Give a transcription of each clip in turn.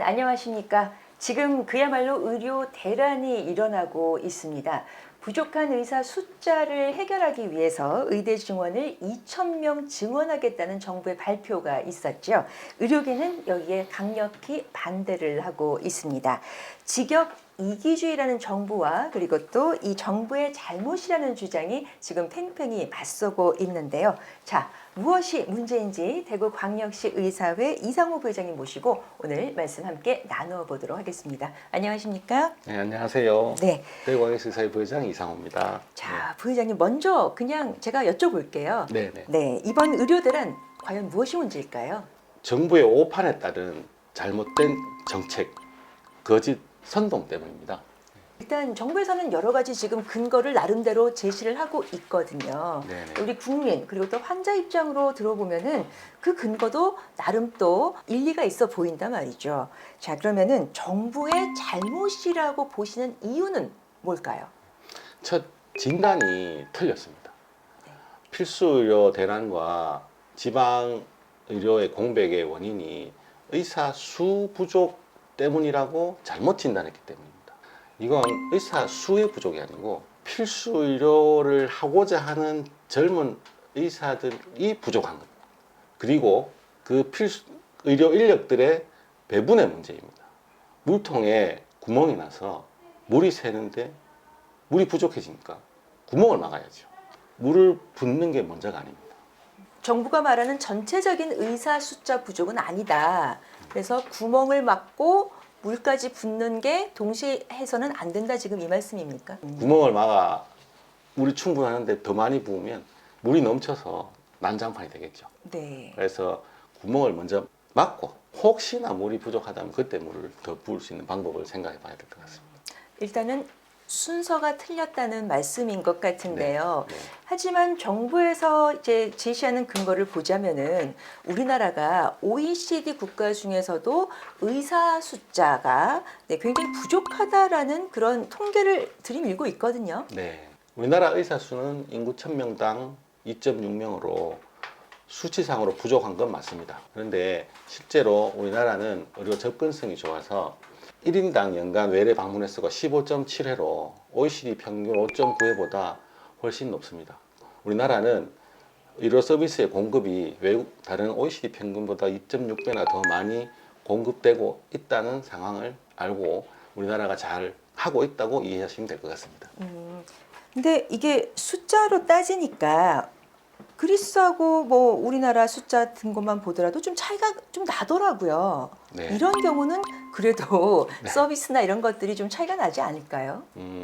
안녕하십니까. 지금 그야말로 의료 대란이 일어나고 있습니다. 부족한 의사 숫자를 해결하기 위해서 의대 증원을 2,000명 증원하겠다는 정부의 발표가 있었죠. 의료계는 여기에 강력히 반대를 하고 있습니다. 직역 이기주의라는 정부와 그리고 또 이 정부의 잘못이라는 주장이 지금 팽팽히 맞서고 있는데요. 자, 무엇이 문제인지 대구광역시 의사회 이상호 부회장님 모시고 오늘 말씀 함께 나누어 보도록 하겠습니다. 안녕하십니까? 네, 안녕하세요. 네. 대구광역시 의사회 부회장 이상호입니다. 자, 부회장님 먼저 그냥 제가 여쭤볼게요. 네네. 네, 이번 의료 대란 과연 무엇이 문제일까요? 정부의 오판에 따른 잘못된 정책, 거짓 선동 때문입니다. 일단 정부에서는 여러 가지 지금 근거를 나름대로 제시를 하고 있거든요. 네네. 우리 국민 그리고 또 환자 입장으로 들어보면은 그 근거도 나름 또 일리가 있어 보인단 말이죠. 자, 그러면은 정부의 잘못이라고 보시는 이유는 뭘까요? 첫 진단이 틀렸습니다. 필수 의료 대란과 지방 의료의 공백의 원인이 의사 수 부족 때문이라고 잘못 진단했기 때문입니다. 이건 의사 수의 부족이 아니고 필수 의료를 하고자 하는 젊은 의사들이 부족한 겁니다. 그리고 그 필수 의료 인력들의 배분의 문제입니다. 물통에 구멍이 나서 물이 새는데 물이 부족해지니까 구멍을 막아야죠. 물을 붓는 게 먼저가 아닙니다. 정부가 말하는 전체적인 의사 숫자 부족은 아니다. 그래서 구멍을 막고 물까지 붓는 게 동시에 해서는 안 된다, 지금 이 말씀입니까? 구멍을 막아 물이 충분하는데 더 많이 부으면 물이 넘쳐서 난장판이 되겠죠. 네. 그래서 구멍을 먼저 막고 혹시나 물이 부족하다면 그때 물을 더 부을 수 있는 방법을 생각해 봐야 될 것 같습니다. 일단은 순서가 틀렸다는 말씀인 것 같은데요. 네. 하지만 정부에서 이제 제시하는 근거를 보자면은 우리나라가 OECD 국가 중에서도 의사 숫자가 굉장히 부족하다라는 그런 통계를 들이밀고 있거든요. 네. 우리나라 의사 수는 인구 1000명당 2.6명으로 수치상으로 부족한 건 맞습니다. 그런데 실제로 우리나라는 의료 접근성이 좋아서 1인당 연간 외래 방문 횟수가 15.7회로 OECD 평균 5.9회보다 훨씬 높습니다. 우리나라는 의료 서비스의 공급이 외국 다른 OECD 평균보다 2.6배나 더 많이 공급되고 있다는 상황을 알고 우리나라가 잘 하고 있다고 이해하시면 될 것 같습니다. 근데 이게 숫자로 따지니까 그리스하고 뭐 우리나라 숫자 든 것만 보더라도 좀 차이가 좀 나더라고요. 네. 이런 경우는 그래도 네. 서비스나 이런 것들이 좀 차이가 나지 않을까요?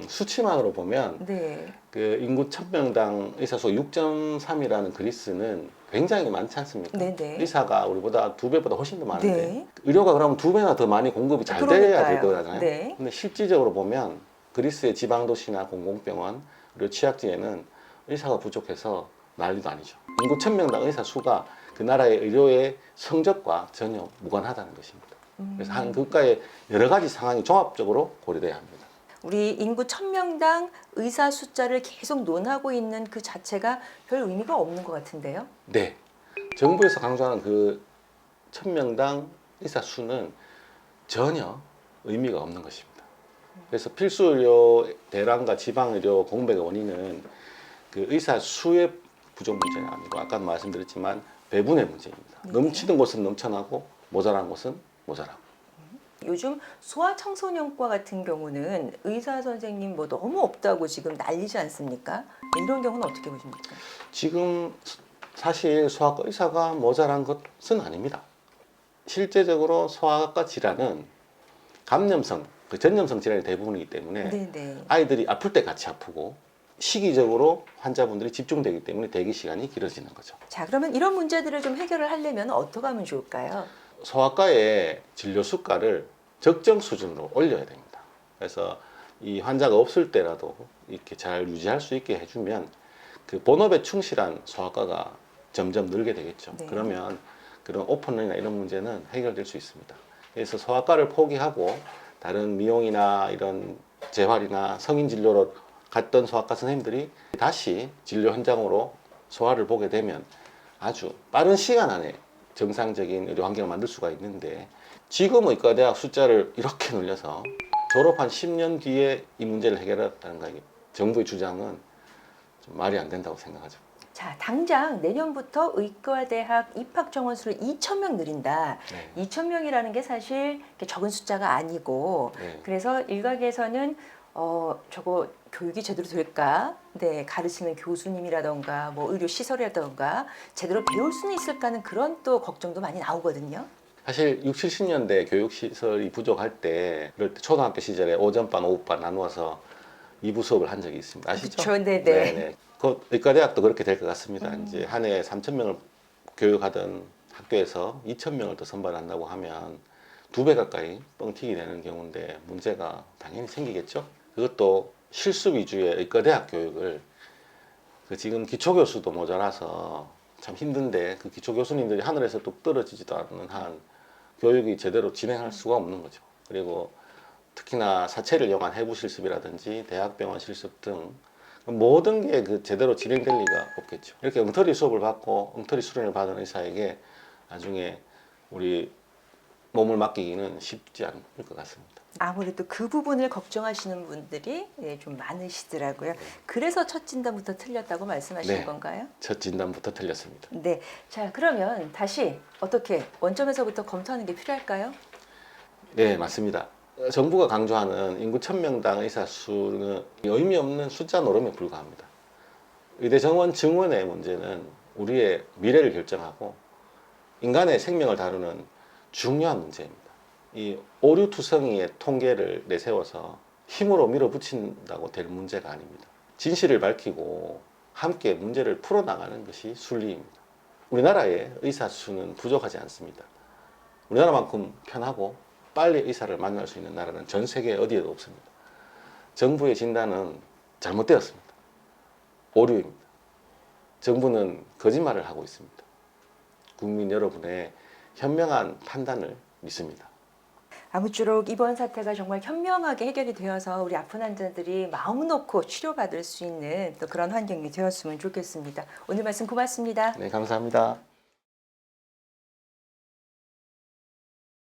수치만으로 보면 네. 그 인구 1000명당 의사 수 6.3이라는 그리스는 굉장히 많지 않습니까? 네네. 의사가 우리보다 2배보다 훨씬 더 많은데 네. 의료가 그러면 2배나 더 많이 공급이 잘 돼야 될 그러니까요. 거잖아요. 네. 근데 실질적으로 보면 그리스의 지방도시나 공공병원 그리고 취약지에는 의사가 부족해서 난리도 아니죠. 인구 1000명당 의사 수가 그 나라의 의료의 성적과 전혀 무관하다는 것입니다. 그래서 한 국가의 여러 가지 상황이 종합적으로 고려돼야 합니다. 우리 인구 1000명당 의사 숫자를 계속 논하고 있는 그 자체가 별 의미가 없는 것 같은데요. 네. 정부에서 강조하는 그 1000명당 의사 수는 전혀 의미가 없는 것입니다. 그래서 필수 의료 대란과 지방 의료 공백의 원인은 그 의사 수의 부족 문제가 아니고 아까도 말씀드렸지만 배분의 문제입니다. 네. 넘치는 곳은 넘쳐나고 모자란 곳은 모자라고. 요즘 소아청소년과 같은 경우는 의사 선생님 뭐 너무 없다고 지금 난리지 않습니까? 이런 경우는 어떻게 보십니까? 지금 사실 소아과 의사가 모자란 것은 아닙니다. 실제적으로 소아과 질환은 감염성, 그 전염성 질환이 대부분이기 때문에 네네. 아이들이 아플 때 같이 아프고 시기적으로 환자분들이 집중되기 때문에 대기 시간이 길어지는 거죠. 자, 그러면 이런 문제들을 좀 해결을 하려면 어떻게 하면 좋을까요? 소아과의 진료 수가를 적정 수준으로 올려야 됩니다. 그래서 이 환자가 없을 때라도 이렇게 잘 유지할 수 있게 해주면 그 본업에 충실한 소아과가 점점 늘게 되겠죠. 네. 그러면 그런 오픈런이나 이런 문제는 해결될 수 있습니다. 그래서 소아과를 포기하고 다른 미용이나 이런 재활이나 성인 진료로 갔던 소아과 선생님들이 다시 진료 현장으로 소아를 보게 되면 아주 빠른 시간 안에 정상적인 의료 환경을 만들 수가 있는데 지금 의과대학 숫자를 이렇게 늘려서 졸업한 10년 뒤에 이 문제를 해결했다는 거 정부의 주장은 좀 말이 안 된다고 생각하죠. 자, 당장 내년부터 의과대학 입학 정원 수를 2,000명 늘린다. 네. 2,000명이라는 게 사실 이렇게 적은 숫자가 아니고 네. 그래서 일각에서는 저거 교육이 제대로 될까? 네, 가르치는 교수님이라던가 뭐 의료 시설이라던가 제대로 배울 수는 있을까는 그런 또 걱정도 많이 나오거든요. 사실 6, 70년대 교육시설이 부족할 때 그럴 때 초등학교 시절에 오전반, 오후반 나누어서 2부 수업을 한 적이 있습니다. 아시죠? 그렇죠. 네네. 네네. 그 의과대학도 그렇게 될 것 같습니다. 이제 한 해에 3,000명을 교육하던 학교에서 2,000명을 더 선발한다고 하면 2배 가까이 뻥튀기 되는 경우인데 문제가 당연히 생기겠죠. 그것도 실습 위주의 의과대학 교육을 지금 기초교수도 모자라서 참 힘든데 그 기초교수님들이 하늘에서 뚝 떨어지지도 않는 한 교육이 제대로 진행할 수가 없는 거죠. 그리고 특히나 사체를 이용한 해부 실습이라든지 대학병원 실습 등 모든 게 그 제대로 진행될 리가 없겠죠. 이렇게 엉터리 수업을 받고 엉터리 수련을 받은 의사에게 나중에 우리 몸을 맡기기는 쉽지 않을 것 같습니다. 아무래도 그 부분을 걱정하시는 분들이 좀 많으시더라고요. 그래서 첫 진단부터 틀렸다고 말씀하시는 네. 건가요? 첫 진단부터 틀렸습니다. 네. 자, 그러면 다시 어떻게 원점에서부터 검토하는 게 필요할까요? 네, 맞습니다. 정부가 강조하는 인구 1000명당 의사 수는 의미 없는 숫자 노름에 불과합니다. 의대 정원 증원의 문제는 우리의 미래를 결정하고 인간의 생명을 다루는 중요한 문제입니다. 이 오류투성이의 통계를 내세워서 힘으로 밀어붙인다고 될 문제가 아닙니다. 진실을 밝히고 함께 문제를 풀어나가는 것이 순리입니다. 우리나라의 의사 수는 부족하지 않습니다. 우리나라만큼 편하고 빨리 의사를 만날 수 있는 나라는 전 세계 어디에도 없습니다. 정부의 진단은 잘못되었습니다. 오류입니다. 정부는 거짓말을 하고 있습니다. 국민 여러분의 현명한 판단을 믿습니다. 아무쪼록 이번 사태가 정말 현명하게 해결이 되어서 우리 아픈 환자들이 마음 놓고 치료받을 수 있는 또 그런 환경이 되었으면 좋겠습니다. 오늘 말씀 고맙습니다. 네, 감사합니다.